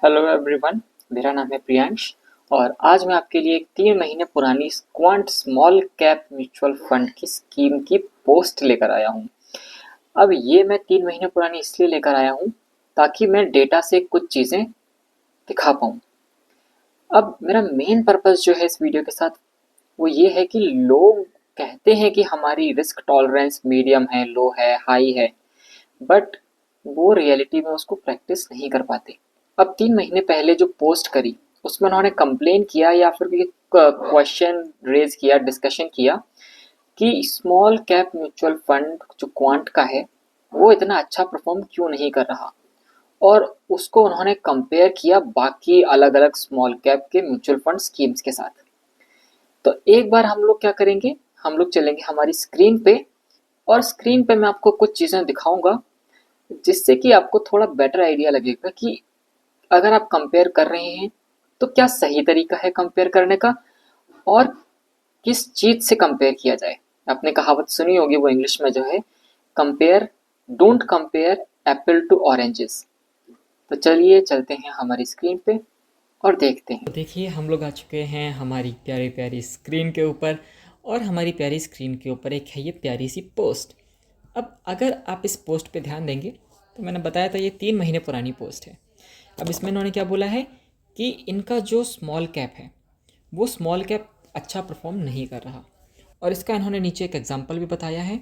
Hello everyone, मेरा नाम है प्रियांश और आज मैं आपके लिए एक 3 महीने पुरानी quant small cap mutual fund की स्कीम की पोस्ट लेकर आया हूँ। अब ये मैं 3 महीने पुरानी इसलिए लेकर आया हूँ ताकि मैं डेटा से कुछ चीज़ें दिखा पाऊँ। अब मेरा मेन पर्पस जो है इस वीडियो के साथ वो ये है कि लोग कहते हैं कि हमारी रिस्क टॉलरेंस मीडियम है, लो है, हाई है, बट वो रियलिटी में उसको प्रैक्टिस नहीं कर पाते। अब 3 महीने पहले जो पोस्ट करी उसमें उन्होंने कंप्लेन किया या फिर क्वेश्चन रेज किया, डिस्कशन किया कि स्मॉल कैप म्यूचुअल फंड जो क्वांट का है वो इतना अच्छा परफॉर्म क्यों नहीं कर रहा, और उसको उन्होंने कंपेयर किया बाकी अलग अलग स्मॉल कैप के म्यूचुअल फंड स्कीम्स के साथ। तो एक बार हम लोग क्या करेंगे, हम लोग चलेंगे हमारी स्क्रीन पे और स्क्रीन पे मैं आपको कुछ चीज़ें दिखाऊंगा जिससे कि आपको थोड़ा बेटर आइडिया लगेगा कि अगर आप कंपेयर कर रहे हैं तो क्या सही तरीका है कंपेयर करने का और किस चीज से कंपेयर किया जाए। आपने कहावत सुनी होगी, वो इंग्लिश में जो है, compare, don't compare apple to oranges. तो चलिए चलते हैं हमारी स्क्रीन पे और देखते हैं। तो देखिए हम लोग आ चुके हैं हमारी प्यारी प्यारी स्क्रीन के ऊपर। और हमारी प्यारी स्क्रीन के ऊपर एक है ये प्यारी सी पोस्ट। अब अगर आप इस पोस्ट पे ध्यान देंगे तो मैंने बताया था ये 3 महीने पुरानी पोस्ट है। अब इसमें इन्होंने क्या बोला है कि इनका जो स्मॉल कैप है वो स्मॉल कैप अच्छा परफॉर्म नहीं कर रहा। और इसका इन्होंने नीचे एक एग्जांपल भी बताया है,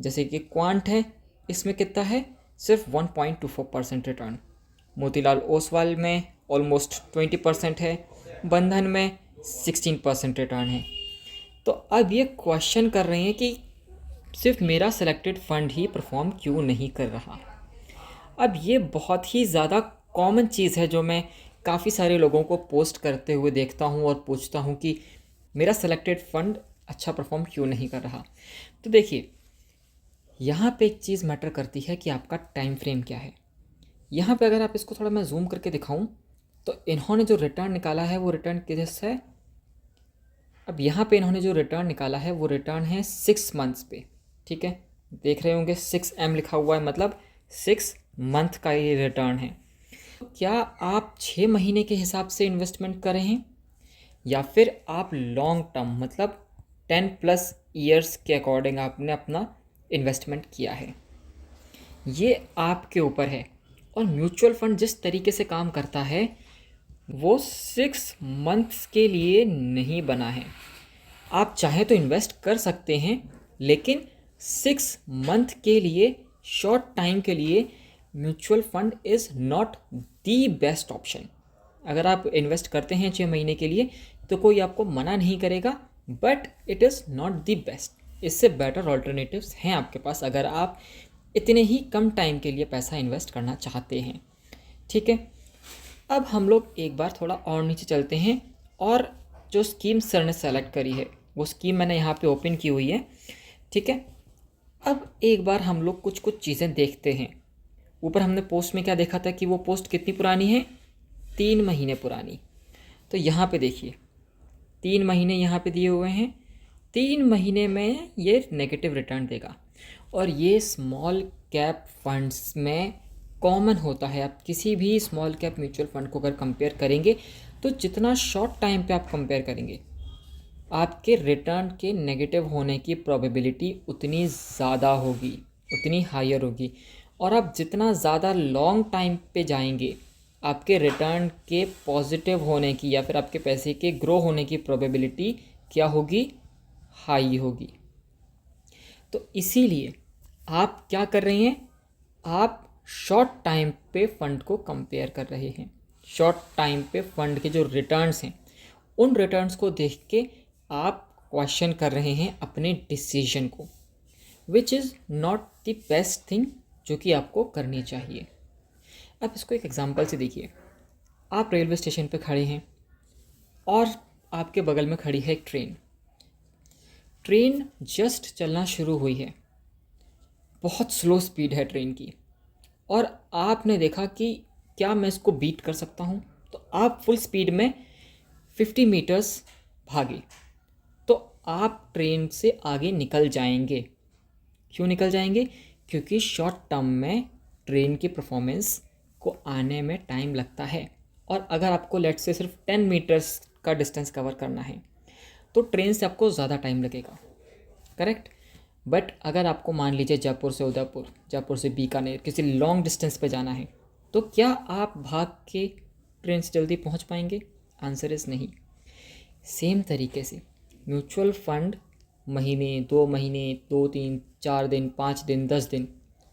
जैसे कि क्वांट है, इसमें कितना है, सिर्फ 1.24% रिटर्न। मोतीलाल ओसवाल में ऑलमोस्ट 20% है। बंधन में 16% रिटर्न है। तो अब ये क्वेश्चन कर रहे हैं कि सिर्फ मेरा सेलेक्टेड फंड ही परफॉर्म क्यों नहीं कर रहा। अब ये बहुत ही ज़्यादा कॉमन चीज़ है जो मैं काफ़ी सारे लोगों को पोस्ट करते हुए देखता हूँ और पूछता हूँ कि मेरा सेलेक्टेड फ़ंड अच्छा परफॉर्म क्यों नहीं कर रहा। तो देखिए यहाँ पे एक चीज़ मैटर करती है कि आपका टाइम फ्रेम क्या है। यहाँ पे अगर आप इसको थोड़ा मैं जूम करके दिखाऊँ तो इन्होंने जो रिटर्न निकाला है वो रिटर्न किस है। अब यहाँ पे इन्होंने जो रिटर्न निकाला है वो रिटर्न है 6 मंथ्स पे। ठीक है, देख रहे होंगे 6M लिखा हुआ है, मतलब 6 मंथ का ये रिटर्न है। क्या आप 6 महीने के हिसाब से इन्वेस्टमेंट कर रहे हैं या फिर आप लॉन्ग टर्म मतलब 10+ ईयर्स के अकॉर्डिंग आपने अपना इन्वेस्टमेंट किया है, ये आपके ऊपर है। और म्यूचुअल फंड जिस तरीके से काम करता है वो 6 मंथ्स के लिए नहीं बना है। आप चाहे तो इन्वेस्ट कर सकते हैं, लेकिन 6 मंथ के लिए, शॉर्ट टाइम के लिए mutual fund is not the best option. अगर आप इन्वेस्ट करते हैं 6 महीने के लिए तो कोई आपको मना नहीं करेगा, but it is not the best. इससे बेटर ऑल्टरनेटिव्स हैं आपके पास अगर आप इतने ही कम टाइम के लिए पैसा इन्वेस्ट करना चाहते हैं। ठीक है, अब हम लोग एक बार थोड़ा और नीचे चलते हैं और जो स्कीम सर ने सेलेक्ट करी है वो स्कीम मैंने यहाँ पे ओपन की हुई है। ठीक है, अब एक बार हम लोग कुछ कुछ चीज़ें देखते हैं। ऊपर हमने पोस्ट में क्या देखा था कि वो पोस्ट कितनी पुरानी है, 3 महीने पुरानी। तो यहाँ पे देखिए 3 महीने यहाँ पे दिए हुए हैं। 3 महीने में ये नेगेटिव रिटर्न देगा। और ये स्मॉल कैप फंड्स में कॉमन होता है। आप किसी भी स्मॉल कैप म्यूचुअल फंड को अगर कंपेयर करेंगे तो जितना शॉर्ट टाइम पे आप कंपेयर करेंगे आपके रिटर्न के नेगेटिव होने की प्रोबेबिलिटी उतनी ज़्यादा होगी, उतनी हायर होगी। और आप जितना ज़्यादा लॉन्ग टाइम पे जाएंगे आपके रिटर्न के पॉजिटिव होने की या फिर आपके पैसे के ग्रो होने की प्रोबेबिलिटी क्या होगी, हाई होगी। तो इसीलिए आप क्या कर रहे हैं, आप शॉर्ट टाइम पे फंड को कंपेयर कर रहे हैं। शॉर्ट टाइम पे फंड के जो रिटर्न्स हैं उन रिटर्न्स को देख के आप क्वेश्चन कर रहे हैं अपने डिसीजन को, which is not the best thing जो कि आपको करनी चाहिए। अब इसको एक एग्जांपल से देखिए। आप रेलवे स्टेशन पे खड़े हैं और आपके बगल में खड़ी है एक ट्रेन। ट्रेन जस्ट चलना शुरू हुई है, बहुत स्लो स्पीड है ट्रेन की, और आपने देखा कि क्या मैं इसको बीट कर सकता हूँ, तो आप फुल स्पीड में 50 मीटर्स भागे तो आप ट्रेन से आगे निकल जाएंगे। क्यों निकल जाएंगे, क्योंकि शॉर्ट टर्म में ट्रेन की परफॉर्मेंस को आने में टाइम लगता है। और अगर आपको लेट से सिर्फ 10 मीटर्स का डिस्टेंस कवर करना है तो ट्रेन से आपको ज़्यादा टाइम लगेगा, करेक्ट। बट अगर आपको मान लीजिए जयपुर से उदयपुर, जयपुर से बीकानेर किसी लॉन्ग डिस्टेंस पे जाना है, तो क्या आप भाग के ट्रेन से जल्दी पहुंच पाएंगे? आंसर इज़ नहीं। सेम तरीके से म्यूचुअल फंड महीने, 2 महीने, 2, 3, 4 दिन, 5 दिन, 10 दिन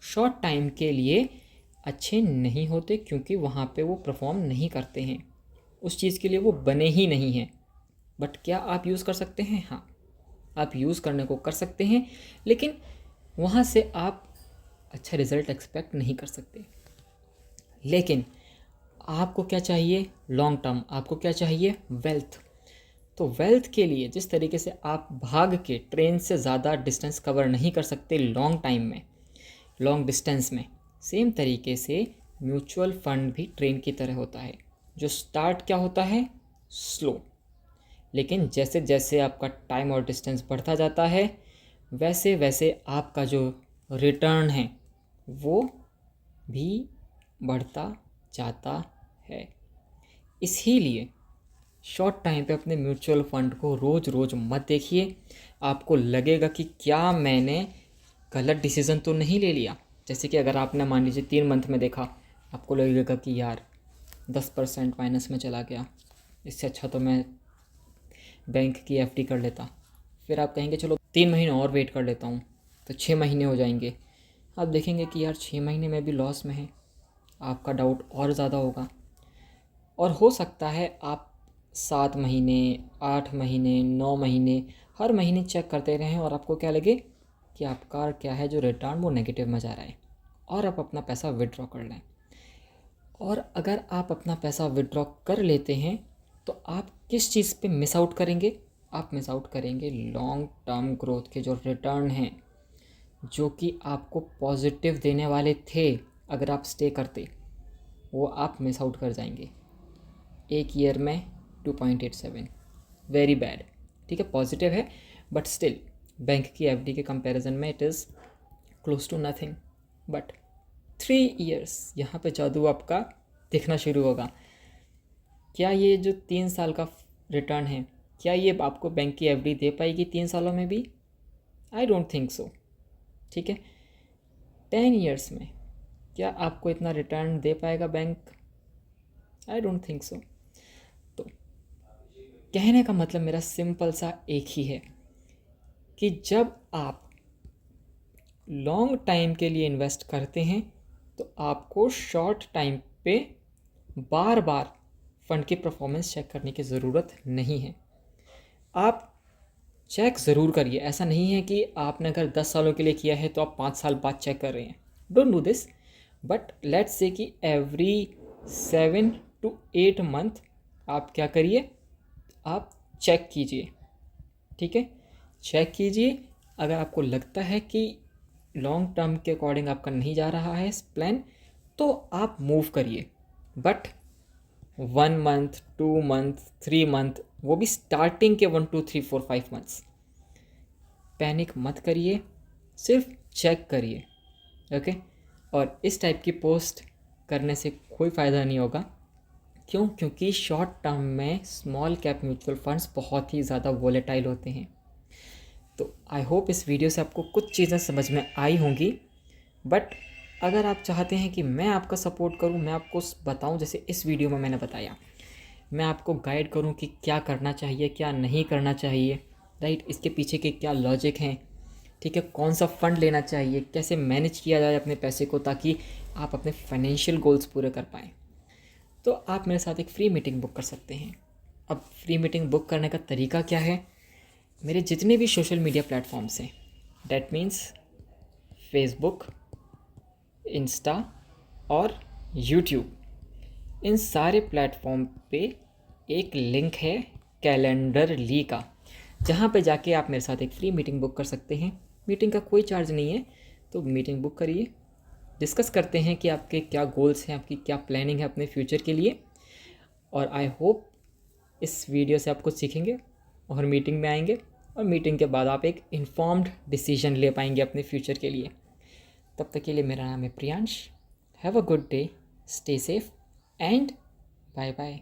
शॉर्ट टाइम के लिए अच्छे नहीं होते, क्योंकि वहाँ पे वो परफॉर्म नहीं करते हैं, उस चीज़ के लिए वो बने ही नहीं हैं। बट क्या आप यूज़ कर सकते हैं? हाँ, आप यूज़ करने को कर सकते हैं, लेकिन वहाँ से आप अच्छा रिज़ल्ट एक्सपेक्ट नहीं कर सकते। लेकिन आपको क्या चाहिए? Long term. आपको क्या चाहिए? वेल्थ। तो वेल्थ के लिए जिस तरीके से आप भाग के ट्रेन से ज़्यादा डिस्टेंस कवर नहीं कर सकते लॉन्ग टाइम में, लॉन्ग डिस्टेंस में, सेम तरीके से म्यूचुअल फंड भी ट्रेन की तरह होता है, जो स्टार्ट क्या होता है? स्लो, लेकिन जैसे जैसे आपका टाइम और डिस्टेंस बढ़ता जाता है वैसे वैसे आपका जो रिटर्न है वो भी बढ़ता जाता है। इसीलिए शॉर्ट टाइम पे अपने म्यूचुअल फ़ंड को रोज़ रोज़ मत देखिए। आपको लगेगा कि क्या मैंने गलत डिसीज़न तो नहीं ले लिया। जैसे कि अगर आपने मान लीजिए 3 मंथ में देखा, आपको लगेगा कि यार 10% माइनस में चला गया, इससे अच्छा तो मैं बैंक की एफडी कर लेता। फिर आप कहेंगे चलो 3 महीने और वेट कर लेता हूँ, तो 6 महीने हो जाएंगे। आप देखेंगे कि यार 6 महीने में भी लॉस में है, आपका डाउट और ज़्यादा होगा। और हो सकता है आप 7 महीने, 8 महीने, 9 महीने, हर महीने चेक करते रहें और आपको क्या लगे कि आपका क्या है जो रिटर्न वो नेगेटिव में जा रहा है, और आप अपना पैसा विड्रॉ कर लें। और अगर आप अपना पैसा विड्रॉ कर लेते हैं तो आप किस चीज़ पे मिस आउट करेंगे? आप मिस आउट करेंगे लॉन्ग टर्म ग्रोथ के जो रिटर्न हैं, जो कि आपको पॉजिटिव देने वाले थे अगर आप स्टे करते, वो आप मिस आउट कर जाएंगे। एक ईयर में 2.87, वेरी बैड। ठीक है, पॉजिटिव है बट स्टिल बैंक की एफडी के कंपैरिजन में it is close to nothing. But 3 years, यहाँ पे जादू आपका दिखना शुरू होगा। क्या ये जो 3 साल का रिटर्न है, क्या ये आपको बैंक की एफडी दे पाएगी 3 सालों में भी? I don't think so. ठीक है, 10 इयर्स में क्या आपको इतना रिटर्न दे पाएगा bank? I don't think so. तो कहने का मतलब मेरा सिंपल सा एक ही है कि जब आप लॉन्ग टाइम के लिए इन्वेस्ट करते हैं तो आपको शॉर्ट टाइम पे बार बार फंड की परफॉर्मेंस चेक करने की ज़रूरत नहीं है। आप चेक ज़रूर करिए, ऐसा नहीं है कि आपने अगर 10 सालों के लिए किया है तो आप 5 साल बाद चेक कर रहे हैं। Don't do this, but let's say कि एवरी 7 to 8 मंथ आप क्या करिए, आप चेक कीजिए। ठीक है, चेक कीजिए। अगर आपको लगता है कि लॉन्ग टर्म के अकॉर्डिंग आपका नहीं जा रहा है प्लान, तो आप मूव करिए। बट 1 मंथ, 2 मंथ, 3 मंथ, वो भी स्टार्टिंग के 1, 2, 3, 4, 5 मंथ्स पैनिक मत करिए, सिर्फ चेक करिए। ओके, और इस टाइप की पोस्ट करने से कोई फ़ायदा नहीं होगा। क्यों? क्योंकि शॉर्ट टर्म में स्मॉल कैप म्यूचुअल फंड्स बहुत ही ज़्यादा वोलेटाइल होते हैं। तो आई होप इस वीडियो से आपको कुछ चीज़ें समझ में आई होंगी। बट अगर आप चाहते हैं कि मैं आपका सपोर्ट करूं, मैं आपको बताऊं जैसे इस वीडियो में मैंने बताया, मैं आपको गाइड करूं कि क्या करना चाहिए, क्या नहीं करना चाहिए, राइट, इसके पीछे के क्या लॉजिक हैं, ठीक है, कौन सा फ़ंड लेना चाहिए, कैसे मैनेज किया जाए अपने पैसे को ताकि आप अपने फाइनेंशियल गोल्स पूरे कर पाएँ, तो आप मेरे साथ एक फ्री मीटिंग बुक कर सकते हैं। अब फ्री मीटिंग बुक करने का तरीका क्या है? मेरे जितने भी सोशल मीडिया प्लेटफॉर्म्स हैं, डैट मीन्स फेसबुक, इंस्टा और यूट्यूब, इन सारे प्लेटफॉर्म पे एक लिंक है कैलेंडरली का, जहाँ पे जाके आप मेरे साथ एक फ्री मीटिंग बुक कर सकते हैं। मीटिंग का कोई चार्ज नहीं है, तो मीटिंग बुक करिए, डिस्कस करते हैं कि आपके क्या गोल्स हैं, आपकी क्या प्लानिंग है अपने फ्यूचर के लिए। और आई होप इस वीडियो से आप कुछ सीखेंगे और मीटिंग में आएंगे, और मीटिंग के बाद आप एक इन्फॉर्म्ड डिसीजन ले पाएंगे अपने फ्यूचर के लिए। तब तक के लिए मेरा नाम है Priyansh. Have a good day, stay safe and bye bye.